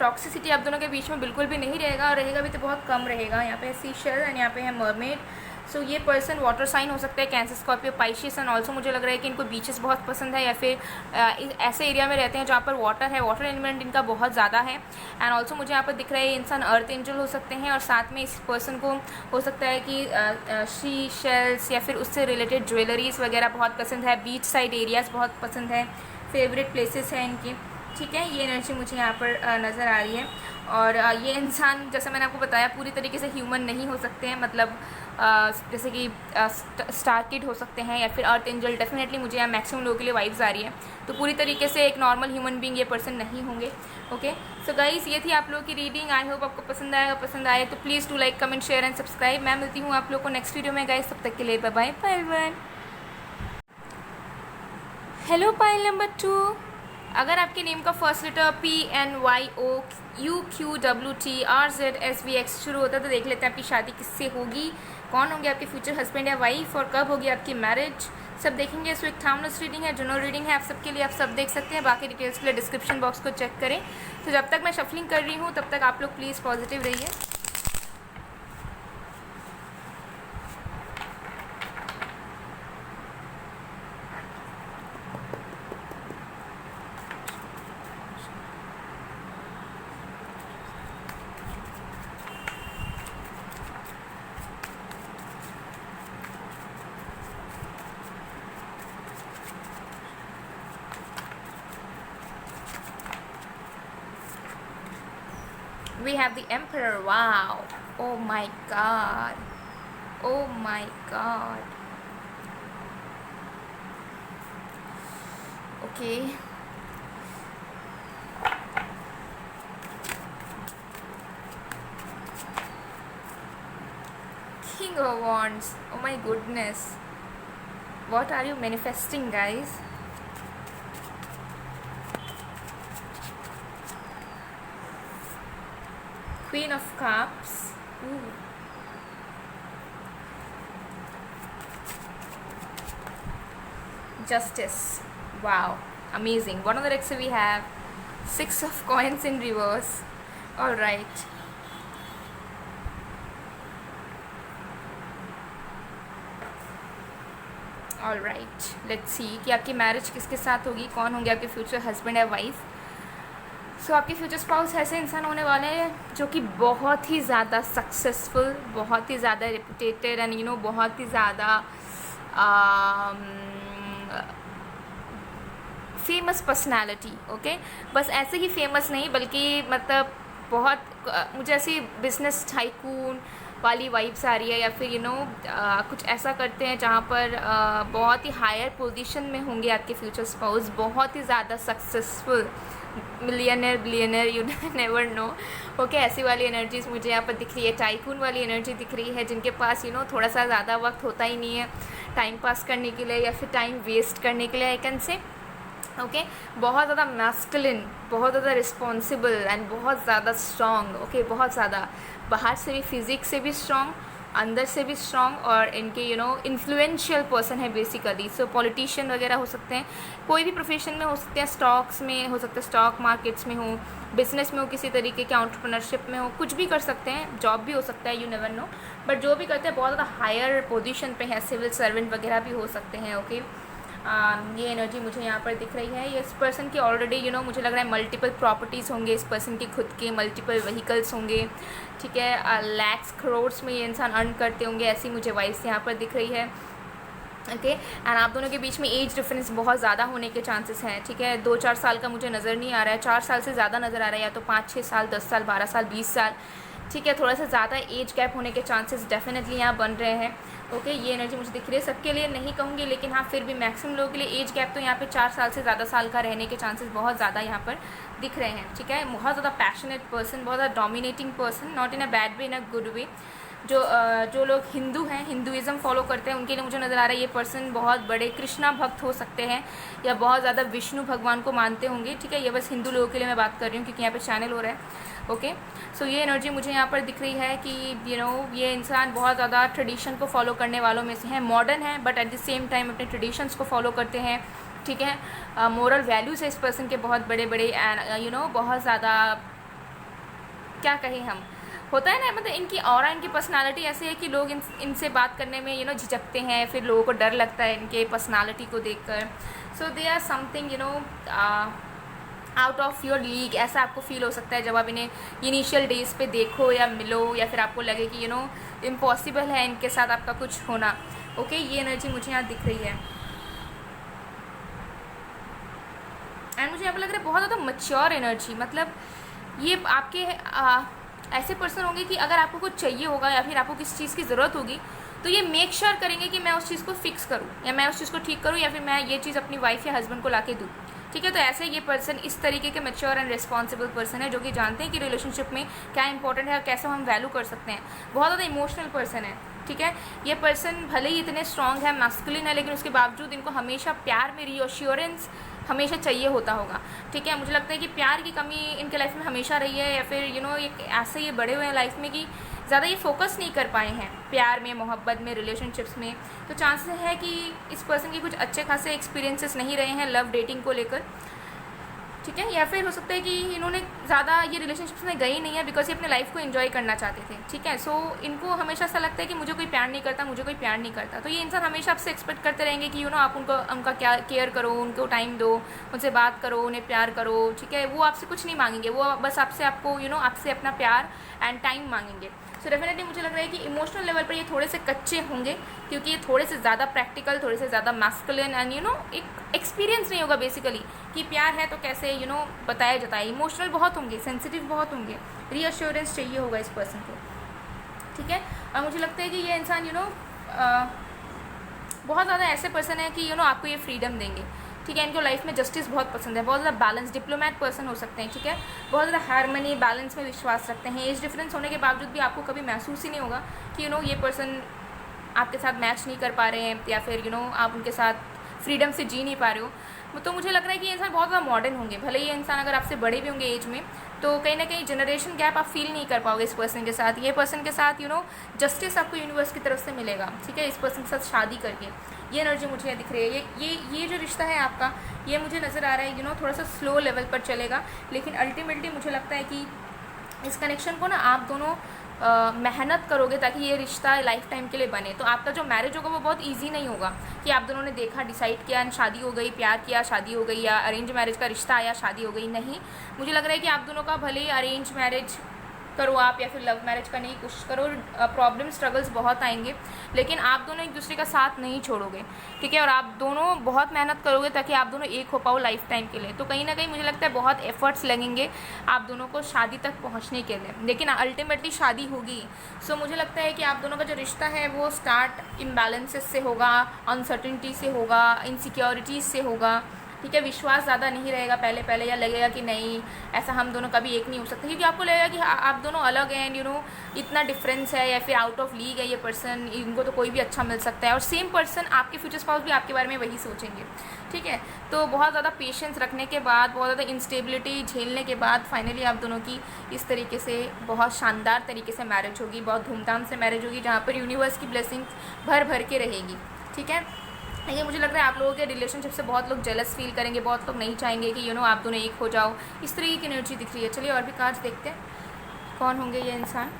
टॉक्सिसिटी आप दोनों के बीच में बिल्कुल भी नहीं रहेगा, और रहेगा भी तो बहुत कम रहेगा। यहाँ पे है सी शेल एंड यहाँ पे है मरमेड। सो ये पर्सन वाटर साइन हो सकता है, कैंसर, स्कॉर्पियो, पाइशियस। एंड ऑल्सो मुझे लग रहा है कि इनको बीचेस बहुत पसंद है, या फिर ऐसे एरिया में रहते हैं जहाँ पर वाटर है, वाटर एलिमेंट इनका बहुत ज़्यादा है। एंड ऑल्सो मुझे यहाँ पर दिख रहा है ये इंसान अर्थ एंजल हो सकते हैं, और साथ में इस पर्सन को हो सकता है कि सी शेल्स या फिर उससे रिलेटेड ज्वेलरीज वगैरह बहुत पसंद है, बीच साइड एरियाज़ बहुत पसंद है, फेवरेट प्लेसेस हैं इनकी, ठीक है। ये एनर्जी मुझे यहाँ पर नज़र आ रही है। और ये इंसान, जैसे मैंने आपको बताया, पूरी तरीके से ह्यूमन नहीं हो सकते हैं, मतलब जैसे कि स्टार किड हो सकते हैं, या फिर अर्थ एंजल। डेफिनेटली मुझे यहाँ मैक्सिमम लोगों के लिए वाइब्स आ रही है, तो पूरी तरीके से एक नॉर्मल ह्यूमन बीइंग ये पर्सन नहीं होंगे, ओके। सो गाइस, ये थी आप लोगों की रीडिंग। आई होप आपको पसंद आएगा। पसंद आए तो please to like, comment, share and subscribe. मैं मिलती हूँ आप लोग को नेक्स्ट वीडियो में गाइस, तब तक के लिए bye bye. Hello pile number 2, अगर आपके नेम का फर्स्ट लेटर PNYOUQWTRZSVX शुरू होता है तो देख लेते हैं आपकी शादी किससे होगी, कौन होंगे आपके फ्यूचर हस्बैंड या वाइफ, और कब होगी आपकी मैरिज, सब देखेंगे। सो एक टाइमलेस रीडिंग है, जनरल रीडिंग है आप सबके लिए, आप सब देख सकते हैं। बाकी डिटेल्स के लिए डिस्क्रिप्शन बॉक्स को चेक करें। तो जब तक मैं शफलिंग कर रही हूँ तब तक आप लोग प्लीज़ पॉजिटिव रहिए। We have the Emperor. Wow. Oh my god. Oh my god. Okay. King of Wands. Oh my goodness. What are you manifesting, guys? Queen of Cups. Ooh. Justice. Wow, amazing. One of the decks we have Six of Coins in reverse. All right. All right. Let's see कि आपकी मैरिज किसके साथ होगी, कौन होंगे आपके फ्यूचर हस्बैंड या वाइफ। सो आपके फ्यूचर स्पाउस ऐसे इंसान होने वाले हैं जो कि बहुत ही ज़्यादा सक्सेसफुल, बहुत ही ज़्यादा रेपुटेटेड एंड बहुत ही ज़्यादा फेमस पर्सनालिटी। ओके, बस ऐसे ही फेमस नहीं बल्कि मतलब बहुत मुझे ऐसी बिजनेस टाइकून वाली वाइब्स आ रही है, या फिर कुछ ऐसा करते हैं जहाँ पर बहुत ही हायर पोजीशन में होंगे आपके फ्यूचर स्पाउस, बहुत ही ज़्यादा successful, millionaire billionaire, you never know. Okay, ऐसी वाली एनर्जीज मुझे यहाँ पर दिख रही है। टाइकून वाली एनर्जी दिख रही है जिनके पास थोड़ा सा ज़्यादा वक्त होता ही नहीं है टाइम पास करने के लिए या फिर टाइम वेस्ट करने के लिए, आई कैन से। ओके, बहुत ज़्यादा मैस्कुलिन, बहुत ज़्यादा रिस्पॉन्सिबल एंड बहुत ज़्यादा स्ट्रॉन्ग। ओके, बहुत ज़्यादा बाहर से भी, फिजिक्स से भी स्ट्रॉन्ग, अंदर से भी स्ट्रॉन्ग, और इनके इन्फ्लुएंशियल पर्सन है बेसिकली। सो पॉलिटिशियन वगैरह हो सकते हैं, कोई भी प्रोफेशन में हो सकते हैं, स्टॉक्स में हो सकते हैं, स्टॉक मार्केट्स में हो, बिजनेस में हो, किसी तरीके के एंटरप्रेन्योरशिप में हो, कुछ भी कर सकते हैं, जॉब भी हो सकता है, यू नेवर नो। बट जो भी करते हैं बहुत ज़्यादा हायर पोजीशन पे है, सिविल सर्वेंट वगैरह भी हो सकते हैं। ओके, ये एनर्जी मुझे यहाँ पर दिख रही है। ये इस पर्सन की ऑलरेडी मुझे लग रहा है मल्टीपल प्रॉपर्टीज़ होंगे, इस पर्सन की खुद के मल्टीपल व्हीकल्स होंगे, ठीक है, लैक्स करोड्स में ये इंसान अर्न करते होंगे, ऐसी मुझे वाइब्स यहाँ पर दिख रही है। ओके, एंड आप दोनों के बीच में एज डिफरेंस बहुत ज़्यादा होने के चांसेस हैं, ठीक है। 2-4 साल का मुझे नज़र नहीं आ रहा है, 4 साल से ज़्यादा नज़र आ रहा है, या तो 5-6 साल, 10 साल, 12 साल, 20 साल, ठीक है। थोड़ा सा ज़्यादा एज गैप होने के चांसेस डेफिनेटली यहाँ बन रहे हैं। ओके, ये एनर्जी मुझे दिख रही है, सबके लिए नहीं कहूँगी लेकिन हाँ फिर भी मैक्सिमम लोगों के लिए एज गैप तो यहाँ पे 4 साल से ज़्यादा साल का रहने के चांसेस बहुत ज़्यादा यहाँ पर दिख रहे हैं, ठीक है। बहुत ज़्यादा पैशनेट पर्सन, बहुत ज़्यादा dominating person, not in a bad way, in a good way. जो लोग हिंदू हैं, हिंदुज़म फॉलो करते हैं, उनके लिए मुझे नज़र आ रहा है ये पर्सन बहुत बड़े कृष्णा भक्त हो सकते हैं या बहुत ज़्यादा विष्णु भगवान को मानते होंगे, ठीक है। ये बस हिंदू लोगों के लिए मैं बात कर रही हूँ क्योंकि यहाँ पे चैनल हो रहा है। ओके, सो ये एनर्जी मुझे यहाँ पर दिख रही है कि ये इंसान बहुत ज़्यादा ट्रेडिशन को फॉलो करने वालों में से हैं, मॉडर्न है but at the same time अपने ट्रेडिशंस को फॉलो करते हैं, ठीक है। मोरल वैल्यूज़ है इस पर्सन के बहुत बड़े बड़े एंड बहुत ज़्यादा, क्या कहें हम, होता है ना, मतलब इनकी ऑरा, इनकी पर्सनालिटी ऐसी है कि लोग इनसे बात करने में झिझकते हैं, फिर लोगों को डर लगता है इनके पर्सनालिटी को देखकर। So they are something out of your league, ऐसा आपको फील हो सकता है जब आप इन्हें इनिशियल डेज पे देखो या मिलो, या फिर आपको लगे कि इम्पॉसिबल है इनके साथ आपका कुछ होना। ओके, ये एनर्जी मुझे यहाँ दिख रही है एंड मुझे यहाँ पर लग रहा है बहुत ज़्यादा मैच्योर एनर्जी। मतलब ये आपके ऐसे पर्सन होंगे कि अगर आपको कुछ चाहिए होगा या फिर आपको किसी चीज़ की ज़रूरत होगी तो ये मेक श्योर करेंगे कि मैं उस चीज़ को फिक्स करूँ या मैं उस चीज़ को ठीक करूँ या फिर मैं ये चीज़ अपनी वाइफ या हस्बैंड को ला के दूँ, ठीक है। तो ऐसे ये पर्सन इस तरीके के मैच्योर एंड रिस्पॉन्सिबल पर्सन है जो कि जानते हैं कि रिलेशनशिप में क्या इंपॉर्टेंट है और कैसे हम वैल्यू कर सकते हैं। बहुत ज़्यादा इमोशनल पर्सन है, ठीक है। ये पर्सन भले ही इतने स्ट्रॉन्ग है, मैस्कुलिन है, लेकिन उसके बावजूद इनको हमेशा प्यार में रीअश्योरेंस हमेशा चाहिए होता होगा, ठीक है। मुझे लगता है कि प्यार की कमी इनके लाइफ में हमेशा रही है, या फिर एक ऐसे ये बड़े हुए हैं लाइफ में कि ज़्यादा ये फोकस नहीं कर पाए हैं प्यार में, मोहब्बत में, रिलेशनशिप्स में। तो चांसेस है कि इस पर्सन के कुछ अच्छे खासे एक्सपीरियंसेस नहीं रहे हैं लव डेटिंग को लेकर, ठीक है। या फिर हो सकता है कि इन्होंने ज़्यादा ये रिलेशनशिप्स में गई नहीं है बिकॉज ये अपने लाइफ को एंजॉय करना चाहते थे, ठीक है। सो इनको हमेशा ऐसा लगता है कि मुझे कोई प्यार नहीं करता, मुझे कोई प्यार नहीं करता। तो ये इंसान हमेशा आपसे एक्सपेक्ट करते रहेंगे कि आप उनका क्या केयर करो, उनको टाइम दो, उनसे बात करो, उन्हें प्यार करो, ठीक है। वो आपसे कुछ नहीं मांगेंगे, वो बस आपसे आपसे अपना प्यार एंड टाइम मांगेंगे। सो डेफिनेटली मुझे लग रहा है कि इमोशनल लेवल पर ये थोड़े से कच्चे होंगे, क्योंकि ये थोड़े से ज़्यादा प्रैक्टिकल, थोड़े से ज़्यादा मैस्कुलिन एंड एक एक्सपीरियंस नहीं होगा बेसिकली कि प्यार है तो कैसे बताया जाता है। इमोशनल बहुत होंगे, सेंसिटिव बहुत होंगे, रीअश्योरेंस चाहिए होगा इस पर्सन को, ठीक है। और मुझे लगता है कि ये इंसान बहुत ज़्यादा ऐसे पर्सन है कि आपको ये फ्रीडम देंगे, ठीक है। इनको लाइफ में जस्टिस बहुत पसंद है, बहुत ज़्यादा बैलेंस, डिप्लोमैट पर्सन हो सकते हैं, ठीक है। बहुत ज़्यादा हारमनी, बैलेंस में विश्वास रखते हैं। एज डिफरेंस होने के बावजूद भी आपको कभी महसूस ही नहीं होगा कि ये पर्सन आपके साथ मैच नहीं कर पा रहे हैं, या फिर आप उनके साथ फ्रीडम से जी नहीं पा रहे हो। तो मुझे लग रहा है कि ये इंसान बहुत ज़्यादा मॉडर्न होंगे। भले ये इंसान अगर आपसे बड़े भी होंगे एज में, तो कहीं ना कहीं जनरेशन गैप आप फील नहीं कर पाओगे इस पर्सन के साथ। ये पर्सन के साथ जस्टिस आपको यूनिवर्स की तरफ से मिलेगा, ठीक है। इस पर्सन के साथ शादी करके ये एनर्जी मुझे दिख रही है। ये जो रिश्ता है आपका, ये मुझे नज़र आ रहा है थोड़ा सा स्लो लेवल पर चलेगा, लेकिन अल्टीमेटली मुझे लगता है कि इस कनेक्शन को आप दोनों मेहनत करोगे ताकि ये रिश्ता लाइफ टाइम के लिए बने। तो आपका जो मैरिज होगा वो बहुत इजी नहीं होगा कि आप दोनों ने देखा, डिसाइड किया, शादी हो गई, प्यार किया, शादी हो गई, या अरेंज मैरिज का रिश्ता आया, शादी हो गई। नहीं, मुझे लग रहा है कि आप दोनों का भले ही अरेंज मैरिज करो आप या फिर लव मैरिज करने की कोशिश करो, प्रॉब्लम स्ट्रगल्स बहुत आएंगे, लेकिन आप दोनों एक दूसरे का साथ नहीं छोड़ोगे, ठीक है। और आप दोनों बहुत मेहनत करोगे ताकि आप दोनों एक हो पाओ लाइफ टाइम के लिए। तो कहीं ना कहीं मुझे लगता है बहुत एफर्ट्स लगेंगे आप दोनों को शादी तक पहुंचने के लिए, लेकिन अल्टीमेटली शादी होगी। सो मुझे लगता है कि आप दोनों का जो रिश्ता है वो स्टार्ट इम्बैलेंसेस से होगा, अनसर्टिनिटी से होगा, इनसिक्योरिटीज़ से होगा, ठीक है। विश्वास ज़्यादा नहीं रहेगा पहले, या लगेगा कि नहीं ऐसा हम दोनों कभी एक नहीं हो सकते, क्योंकि आपको लगेगा कि आप दोनों अलग हैं एंड इतना डिफरेंस है, या फिर आउट ऑफ लीग है ये पर्सन, इनको तो कोई भी अच्छा मिल सकता है। और सेम पर्सन आपके फ्यूचर स्पाउस भी आपके बारे में वही सोचेंगे, ठीक है। तो बहुत ज़्यादा पेशेंस रखने के बाद, बहुत ज़्यादा इंस्टेबिलिटी झेलने के बाद फाइनली आप दोनों की इस तरीके से बहुत शानदार तरीके से मैरिज होगी, बहुत धूमधाम से मैरिज होगी, जहाँ पर यूनिवर्स की ब्लेसिंग्स भर भर के रहेगी, ठीक है। ये मुझे लग रहा है आप लोगों के रिलेशनशिप से बहुत लोग जेलस फील करेंगे, बहुत लोग नहीं चाहेंगे कि आप दोनों एक हो जाओ। इस तरीके की एनर्जी दिख रही है। चलिए और भी कार्ड्स देखते हैं, कौन होंगे ये इंसान।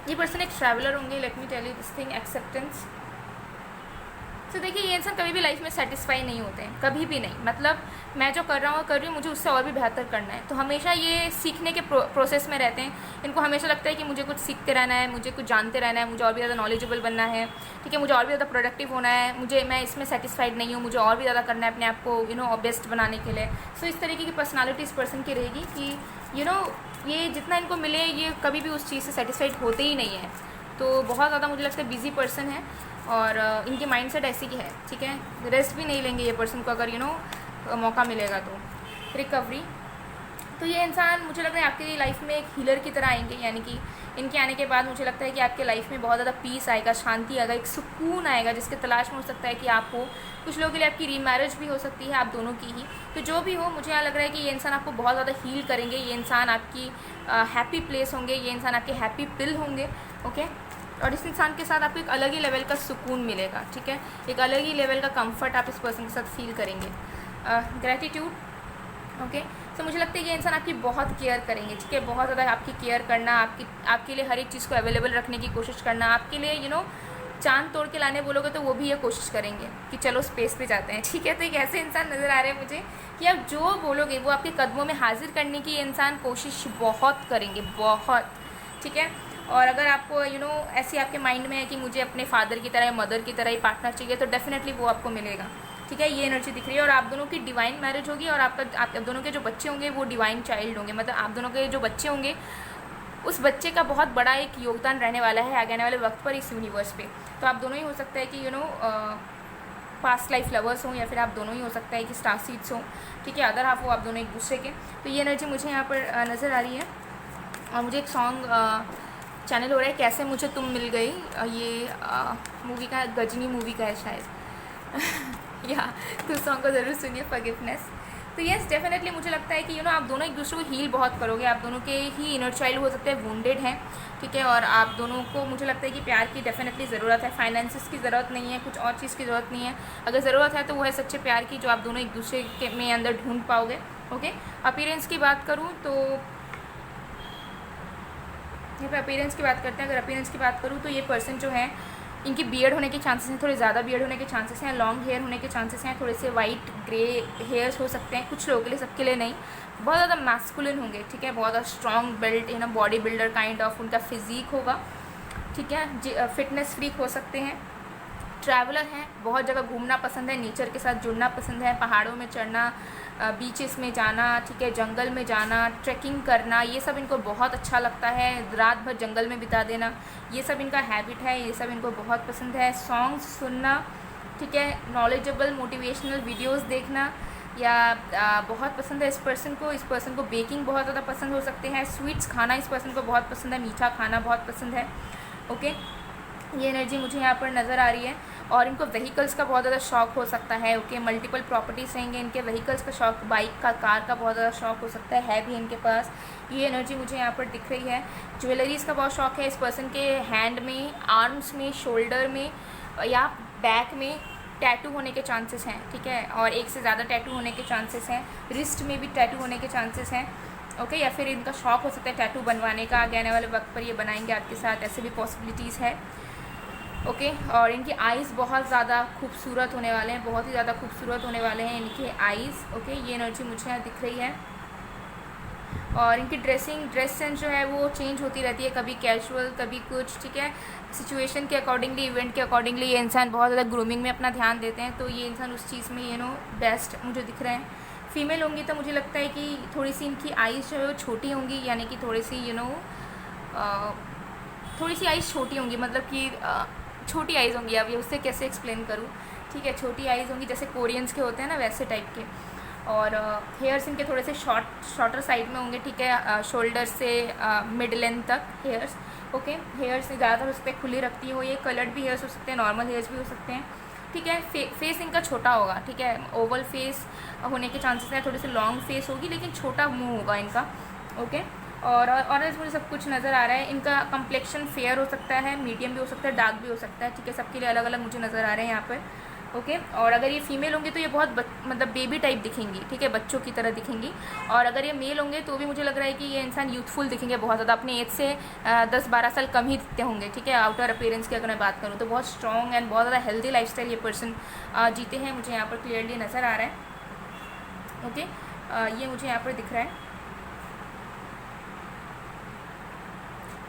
ये पर्सन एक ट्रैवलर होंगे। Let me tell you this thing, acceptance. तो देखिए ये इंसान कभी भी लाइफ में सेटिस्फाई नहीं होते हैं, कभी भी नहीं। मतलब मैं जो कर रही हूँ मुझे उससे और भी बेहतर करना है। तो हमेशा ये सीखने के प्रोसेस में रहते हैं। इनको हमेशा लगता है कि मुझे कुछ सीखते रहना है, मुझे कुछ जानते रहना है, मुझे और भी ज़्यादा नॉलेजेबल बनना है, ठीक है। मुझे और भी ज़्यादा प्रोडक्टिव होना है, मैं इसमें सेटिस्फाइड नहीं हूँ, मुझे और भी ज़्यादा करना है अपने आप को बेस्ट बनाने के लिए। सो इस तरीके की पर्सनैलिटी इस पर्सन की रहेगी कि ये जितना इनको मिले ये कभी भी उस चीज़ से सेटिस्फाइड होते ही नहीं है। तो बहुत ज़्यादा मुझे लगता है बिजी पर्सन है, और इनकी माइंडसेट ऐसी की है, ठीक है। रेस्ट भी नहीं लेंगे ये पर्सन को अगर मौका मिलेगा तो। रिकवरी, तो ये इंसान मुझे लग रहा है आपकी लाइफ में एक हीलर की तरह आएंगे, यानी कि इनके आने के बाद मुझे लगता है कि आपके लाइफ में बहुत ज़्यादा पीस आएगा, शांति आएगा, एक सुकून आएगा, जिसके तलाश में हो सकता है कि आप हो। कुछ लोगों के लिए आपकी रीमैरिज भी हो सकती है, आप दोनों की ही। तो जो भी हो, मुझे यहाँ लग रहा है कि ये इंसान आपको बहुत ज़्यादा हील करेंगे, ये इंसान आपकी हैप्पी प्लेस होंगे, ये इंसान आपके हैप्पी पिल होंगे, ओके। और इस इंसान के साथ आपको एक अलग ही लेवल का सुकून मिलेगा, ठीक है। एक अलग ही लेवल का कंफर्ट आप इस पर्सन के साथ फील करेंगे। Gratitude, okay. तो मुझे लगता है ये इंसान आपकी बहुत केयर करेंगे, ठीक है। बहुत ज़्यादा आपकी केयर करना, आपके लिए हर एक चीज़ को अवेलेबल रखने की कोशिश करना, आपके लिए चांद तोड़ के लाने बोलोगे तो वो भी ये कोशिश करेंगे कि चलो स्पेस पे जाते हैं, ठीक है। तो एक ऐसे इंसान नज़र आ रहे हैं मुझे कि आप जो बोलोगे वो आपके कदमों में हाजिर करने की इंसान कोशिश बहुत करेंगे, बहुत, ठीक है। और अगर आपको ऐसी आपके माइंड में है कि मुझे अपने फादर की तरह या मदर की तरह ही पार्टनर चाहिए, तो डेफिनेटली वो आपको मिलेगा, ठीक है। ये एनर्जी दिख रही है। और आप दोनों की डिवाइन मैरिज होगी, और आप दोनों के जो बच्चे होंगे वो डिवाइन चाइल्ड होंगे। मतलब आप दोनों के जो बच्चे होंगे उस बच्चे का बहुत बड़ा एक योगदान रहने वाला है आगे आने वाले वक्त पर इस यूनिवर्स पे। तो आप दोनों ही हो सकता है कि पास्ट लाइफ लवर्स हों, या फिर आप दोनों ही हो सकता है कि स्टार सीड्स हों, ठीक है। अदर हाफ हो आप दोनों एक दूसरे के। तो ये एनर्जी मुझे यहाँ पर नज़र आ रही है। और मुझे एक सॉन्ग चैनल हो रहा है कैसे मुझे तुम मिल गई, ये मूवी का, गजनी मूवी का है शायद या तो सॉन्ग को ज़रूर सुनिए, फॉरगिवनेस। तो येस डेफिनेटली मुझे लगता है कि आप दोनों एक दूसरे को हील बहुत करोगे। आप दोनों के ही इनर चाइल्ड हो सकते हैं वुंडेड हैं, ठीक है, और आप दोनों को मुझे लगता है कि प्यार की डेफिनेटली ज़रूरत है। फाइनेंसिस की ज़रूरत नहीं है, कुछ और चीज़ की ज़रूरत नहीं है। अगर ज़रूरत है तो वो है सच्चे प्यार की, जो आप दोनों एक दूसरे के में अंदर ढूंढ पाओगे। ओके, अपीयरेंस की बात करूँ तो यहाँ पे अपीयरेंस की बात करते हैं। अगर अपीयरेंस की बात करूँ तो ये पर्सन जो है, इनकी बियर्ड होने के चांसेस हैं, थोड़े ज़्यादा बियर्ड होने के चांसेस हैं, लॉन्ग हेयर होने के चांसेस हैं, थोड़े से वाइट ग्रे हेयर्स हो सकते हैं कुछ लोगों के लिए, सबके लिए नहीं। बहुत ज़्यादा मैस्कुलिन होंगे, ठीक है, बहुत ज़्यादा strong build body builder kind of उनका फिजिक होगा, ठीक है, फिटनेस फ्रीक हो सकते हैं। ट्रैवलर हैं, बहुत जगह घूमना पसंद है, नेचर के साथ जुड़ना पसंद है, पहाड़ों में चढ़ना, बीचेस में जाना, ठीक है, जंगल में जाना, ट्रैकिंग करना, ये सब इनको बहुत अच्छा लगता है। रात भर जंगल में बिता देना, ये सब इनका हैबिट है, ये सब इनको बहुत पसंद है। सॉन्ग्स सुनना, ठीक है, नॉलेजेबल मोटिवेशनल वीडियोस देखना या बहुत पसंद है इस पर्सन को। इस पर्सन को बेकिंग बहुत ज़्यादा पसंद हो सकते हैं, स्वीट्स खाना इस पर्सन को बहुत पसंद है, मीठा खाना बहुत पसंद है। ओके, ये एनर्जी मुझे यहाँ पर नज़र आ रही है। और इनको व्हीकल्स का बहुत ज़्यादा शौक हो सकता है। ओके, मल्टीपल प्रॉपर्टीज़ रहेंगे, इनके व्हीकल्स का शौक, बाइक का, कार का बहुत ज़्यादा शौक हो सकता है भी इनके पास। ये एनर्जी मुझे यहाँ पर दिख रही है। ज्वेलरीज़ का बहुत शौक है इस पर्सन के, हैंड में, आर्म्स में, शोल्डर में या बैक में टैटू होने के चांसेस हैं, ठीक है, और एक से ज़्यादा टैटू होने के चांसेस हैं। रिस्ट में भी टैटू होने के चांसेस हैं। ओके, या फिर इनका शौक हो सकता है टैटू बनवाने का, आगे आने वाले वक्त पर ये बनाएंगे आपके साथ, ऐसे भी पॉसिबिलिटीज़ है। ओके, और इनकी आइज़ बहुत ज़्यादा खूबसूरत होने वाले हैं, बहुत ही ज़्यादा खूबसूरत होने वाले हैं इनके आइज़। ओके, ये एनर्जी मुझे यहाँ दिख रही है। और इनकी ड्रेस सेंस जो है वो चेंज होती रहती है, कभी कैजुअल, कभी कुछ, ठीक है, सिचुएशन के अकॉर्डिंगली, इवेंट के अकॉर्डिंगली ये इंसान बहुत ज़्यादा ग्रूमिंग में अपना ध्यान देते हैं। तो ये इंसान उस चीज़ में बेस्ट मुझे दिख रहे हैं। फीमेल होंगी तो मुझे लगता है कि थोड़ी सी इनकी आइज़ जो है वो छोटी होंगी, यानी कि थोड़ी सी थोड़ी सी आइज़ छोटी होंगी, मतलब कि छोटी आइज़ होंगी। अब ये उससे कैसे एक्सप्लेन करूँ, ठीक है, छोटी आइज़ होंगी जैसे कोरियंस के होते हैं ना, वैसे टाइप के। और हेयर्स इनके थोड़े से शॉर्टर साइड में होंगे, ठीक है, शोल्डर से मिड लेंथ तक हेयर्स। ओके, हेयर्स ज़्यादातर हो सकते हैं खुली रखती हो, ये कलर्ड भी हेयर्स हो सकते हैं, नॉर्मल हेयर्स भी हो सकते हैं, ठीक है। फेस इनका छोटा होगा, ठीक है, ओवल फेस होने के चांसेस हैं, थोड़ी सी लॉन्ग फेस होगी लेकिन छोटा मुंह होगा इनका। ओके, और मुझे सब कुछ नज़र आ रहा है। इनका कम्प्लेक्शन फेयर हो सकता है, मीडियम भी हो सकता है, डार्क भी हो सकता है, ठीक है, सबके लिए अलग अलग मुझे नज़र आ रहे हैं यहाँ पर। ओके, और अगर ये फीमेल होंगे तो ये बहुत मतलब बेबी टाइप दिखेंगी, ठीक है, बच्चों की तरह दिखेंगी। और अगर ये मेल होंगे तो भी मुझे लग रहा है कि ये इंसान यूथफुल दिखेंगे बहुत ज़्यादा, अपने एज से 10-12 साल कम ही दिखते होंगे, ठीक है। आउटर अपीयरेंस की अगर मैं बात करूँ तो बहुत स्ट्रॉन्ग एंड बहुत ज़्यादा हेल्दी लाइफस्टाइल ये पर्सन जीते हैं, मुझे यहाँ पर क्लियरली नज़र आ रहा है। ओके, ये मुझे यहाँ पर दिख रहा है।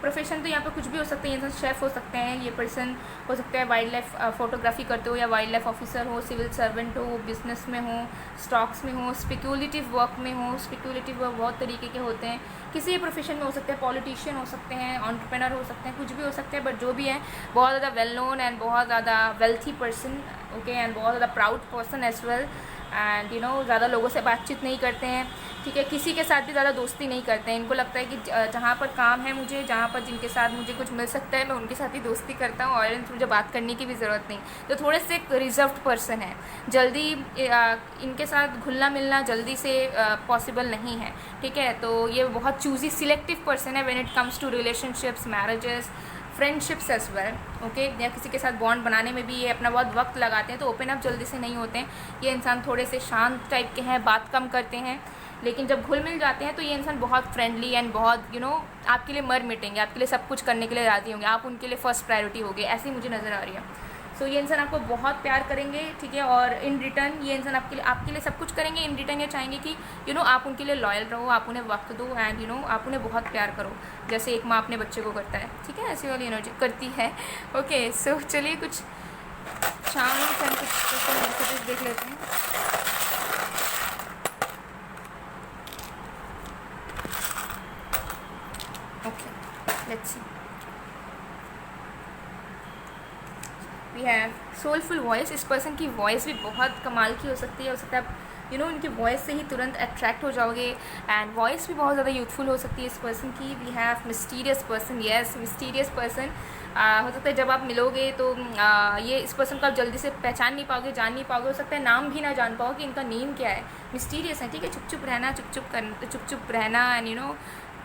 प्रोफेशन तो यहाँ पे कुछ भी हो सकते हैं, इंसान शेफ़ हो सकते हैं, ये पर्सन हो सकता है वाइल्ड लाइफ फोटोग्राफी करते हो या वाइल्ड लाइफ ऑफिसर हो, सिविल सर्वेंट हो, बिजनेस में हो, स्टॉक्स में हो, स्पेक्यूलेटिव वर्क में हो। स्पेक्यूलेटिव वर्क बहुत तरीके के होते हैं, किसी भी प्रोफेशन में हो सकते हैं, पॉलिटिशियन हो सकते हैं, एंटरप्रेन्योर हो सकते हैं, कुछ भी हो सकते हैं, बट जो भी है बहुत ज़्यादा वेल नोन एंड बहुत ज़्यादा वेल्थी पर्सन, ओके, एंड बहुत ज़्यादा proud person as well. And ज़्यादा लोगों से बातचीत नहीं करते हैं, ठीक है, किसी के साथ भी ज़्यादा दोस्ती नहीं करते हैं। इनको लगता है कि जहाँ पर काम है मुझे, जहाँ पर जिनके साथ मुझे कुछ मिल सकता है मैं उनके साथ ही दोस्ती करता हूँ, और मुझे बात करने की भी ज़रूरत नहीं। तो थोड़े से रिजर्व्ड पर्सन है, जल्दी इनके साथ घुलना मिलना जल्दी से पॉसिबल नहीं है, ठीक है। तो ये बहुत चूज़ी सिलेक्टिव पर्सन है when it comes to relationships, marriages, friendships as well. Okay, या किसी के साथ बॉन्ड बनाने में भी ये अपना बहुत वक्त लगाते हैं, तो ओपन अप जल्दी से नहीं होते हैं। ये इंसान थोड़े से शांत टाइप के हैं, बात कम करते हैं, लेकिन जब घुल मिल जाते हैं तो ये इंसान बहुत फ्रेंडली एंड बहुत आपके लिए मर मिटेंगे, आपके लिए सब कुछ करने के लिए राज़ी होंगे, आप उनके लिए फर्स्ट प्रायोरिटी होगे, ऐसी मुझे नज़र आ रही है। सो ये इंसान आपको बहुत प्यार करेंगे, ठीक है, और इन रिटर्न ये इंसान आपके लिए सब कुछ करेंगे। इन रिटर्न ये चाहेंगे कि आप उनके लिए लॉयल रहो, आप उन्हें वक्त दो एंड आप उन्हें बहुत प्यार करो, जैसे एक माँ अपने बच्चे को करता है, ठीक है, ऐसी वाली एनर्जी करती है। ओके, सो चलिए कुछ शाम में कुछ सोशल मैसेजेस देख लेते हैं। Okay, let's see. We have soulful voice. इस पर्सन की वॉइस भी बहुत कमाल की हो सकती है उनकी वॉइस से ही तुरंत अट्रैक्ट हो जाओगे। एंड वॉइस भी बहुत ज़्यादा यूथफुल हो सकती है इस पर्सन की। We have mysterious person, yes mysterious person. हो सकता है जब आप मिलोगे तो ये इस पर्सन को आप जल्दी से पहचान नहीं पाओगे, जान नहीं पाओगे, हो सकता है नाम भी ना जान पाओ कि इनका नेम क्या है। मिस्टीरियस है, ठीक है, चुप चुप रहना, चुप चुप रहना, एंड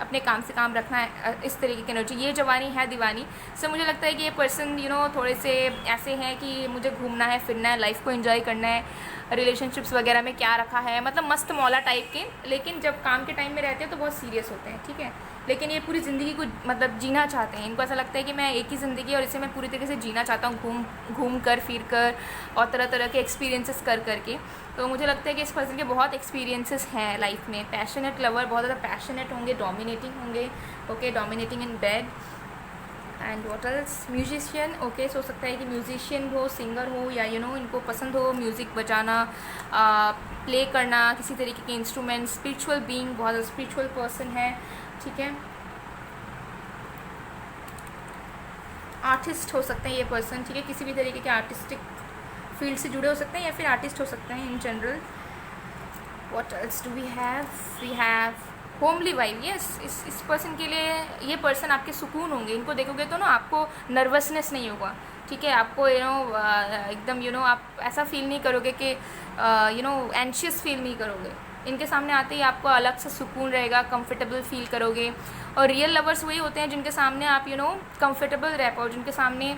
अपने काम से काम रखना है, इस तरीके की एनर्जी। ये जवानी है दीवानी। सो मुझे लगता है कि ये पर्सन थोड़े से ऐसे हैं कि मुझे घूमना है, फिरना है, लाइफ को एंजॉय करना है, रिलेशनशिप्स वगैरह में क्या रखा है, मतलब मस्त मौला टाइप के। लेकिन जब काम के टाइम में रहते हैं तो बहुत सीरियस होते हैं, ठीक है। लेकिन ये पूरी ज़िंदगी को मतलब जीना चाहते हैं। इनको ऐसा लगता है कि मैं एक ही ज़िंदगी और इसे मैं पूरी तरीके से जीना चाहता हूँ, घूम कर फिर कर और तरह तरह के एक्सपीरियंसेस कर करके। तो मुझे लगता है कि इस पर्सन के बहुत एक्सपीरियंसेस हैं लाइफ में। पैशनेट लवर, बहुत ज़्यादा पैशनेट होंगे, डोमिनेटिंग होंगे, okay, dominating in bed. And what else, musician, okay, हो सकता है कि म्यूजिशियन हो, सिंगर हो, या इनको पसंद हो म्यूज़िक बजाना, प्ले करना, किसी तरीके के इंस्ट्रूमेंट। स्पिरिचुअल बीइंग, बहुत ज़्यादा स्पिरिचुअल पर्सन है, ठीक है। आर्टिस्ट हो सकते हैं ये पर्सन, ठीक है, किसी भी तरीके के आर्टिस्टिक फील्ड से जुड़े हो सकते हैं या फिर आर्टिस्ट हो सकते हैं in general. What else do we have homely vibe, yes. इस पर्सन के लिए ये पर्सन आपके सुकून होंगे। इनको देखोगे तो आपको नर्वसनेस नहीं होगा, ठीक है। आपको एकदम आप ऐसा फील नहीं करोगे कि एंशियस फील नहीं करोगे। इनके सामने आते ही आपको अलग से सुकून रहेगा, कंफर्टेबल फील करोगे। और रियल लवर्स वही होते हैं जिनके सामने आप कंफर्टेबल रह पाओ, जिनके सामने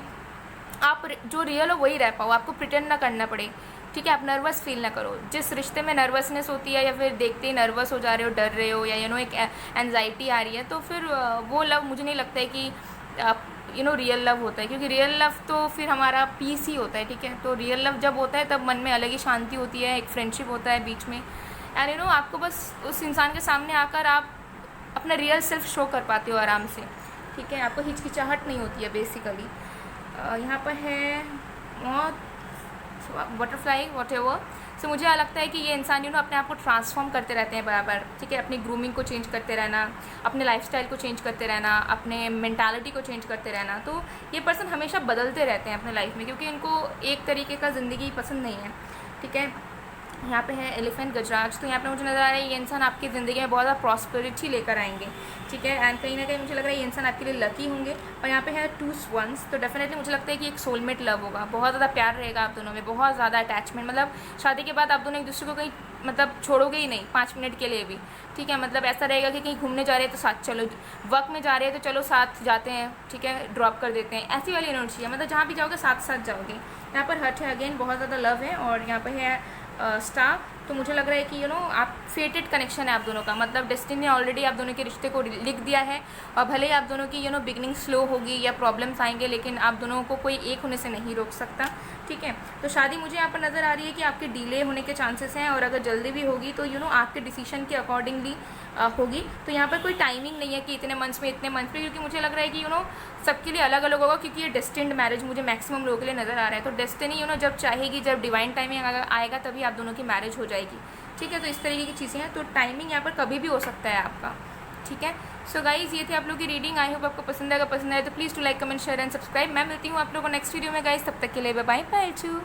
आप जो रियल हो वही रह पाओ, आपको प्रिटेंड ना करना पड़े, ठीक है। आप नर्वस फील ना करो। जिस रिश्ते में नर्वसनेस होती है या फिर देखते ही नर्वस हो जा रहे हो, डर रहे हो, या एक एनजाइटी आ रही है, तो फिर वो लव मुझे नहीं लगता है कि रियल लव होता है। क्योंकि रियल लव तो फिर हमारा पीस ही होता है, ठीक है। तो रियल लव जब होता है तब मन में अलग ही शांति होती है, एक फ्रेंडशिप होता है बीच में। एंड आपको बस उस इंसान के सामने आकर आप अपना रियल सेल्फ शो कर पाते हो आराम से, ठीक है। आपको हिचकिचाहट नहीं होती है बेसिकली। यहाँ पर है बटरफ्लाई वॉट एवर। सो मुझे लगता है कि ये इंसान अपने आप को ट्रांसफॉर्म करते रहते हैं बराबर, ठीक है। अपनी ग्रूमिंग को चेंज करते रहना, अपने लाइफस्टाइल को चेंज करते रहना, अपने मेंटालिटी को चेंज करते रहना। तो ये पर्सन हमेशा बदलते रहते हैं अपने लाइफ में, क्योंकि इनको एक तरीके का ज़िंदगी पसंद नहीं है, ठीक है। यहाँ पे है एलिफेंट गजराज। तो यहाँ पे मुझे नज़र आ रहा है ये इंसान आपकी ज़िंदगी में बहुत ज़्यादा प्रॉस्पेरिटी लेकर आएंगे, ठीक है। एंड कहीं ना कहीं मुझे लग रहा है ये इंसान आपके लिए लकी होंगे। और यहाँ पे है 2 swans। तो डेफिनेटली मुझे लगता है कि एक सोलमेट लव होगा, बहुत ज़्यादा प्यार रहेगा आप दोनों में, बहुत ज़्यादा अटैचमेंट। मतलब शादी के बाद आप दोनों एक दूसरे को कहीं मतलब छोड़ोगे ही नहीं 5 मिनट के लिए भी, ठीक है। मतलब ऐसा रहेगा कि कहीं घूमने जा रहे हैं तो साथ चलो, वर्क में जा रहे हैं तो चलो साथ जाते हैं, ठीक है, ड्रॉप कर देते हैं, ऐसी वाली एनर्जी है। मतलब जहाँ भी जाओगे साथ साथ जाओगे। यहाँ पर हर्ट है, अगेन बहुत ज़्यादा लव है। और यहाँ पर है स्टार। तो मुझे लग रहा है कि आप फेटेड कनेक्शन है आप दोनों का, मतलब डेस्टिनी ने ऑलरेडी आप दोनों के रिश्ते को लिख दिया है। और भले ही आप दोनों की बिगिनिंग स्लो होगी या प्रॉब्लम्स आएंगे, लेकिन आप दोनों को कोई एक होने से नहीं रोक सकता, ठीक है। तो शादी मुझे यहाँ पर नज़र आ रही है कि आपके डिले होने के चांसेस हैं, और अगर जल्दी भी होगी तो आपके डिसीजन के अकॉर्डिंगली होगी। तो यहाँ पर कोई टाइमिंग नहीं है कि इतने मंथ्स में, इतने मंथ पे, क्योंकि मुझे लग रहा है कि सबके लिए अलग अलग होगा, क्योंकि ये डेस्टिन्ड मैरिज मुझे मैक्सिमम लोगों के लिए नज़र आ रहा है। तो डेस्टिनी जब चाहेगी, जब डिवाइन टाइमिंग आएगा तभी आप दोनों की मैरिज हो जाएगी, ठीक है। तो इस तरीके की चीज़ें हैं। तो टाइमिंग यहाँ पर कभी भी हो सकता है आपका, ठीक है। सो गाइज़, ये थी आप लोग की रीडिंग। आई होप आपको पसंद आएगा। पसंद आए तो please to like, comment, share and subscribe. मैं मिलती हूँ आप लोगों को नेक्स्ट वीडियो में गाइज़। तब तक के लिए बाय बाय, बाय टू।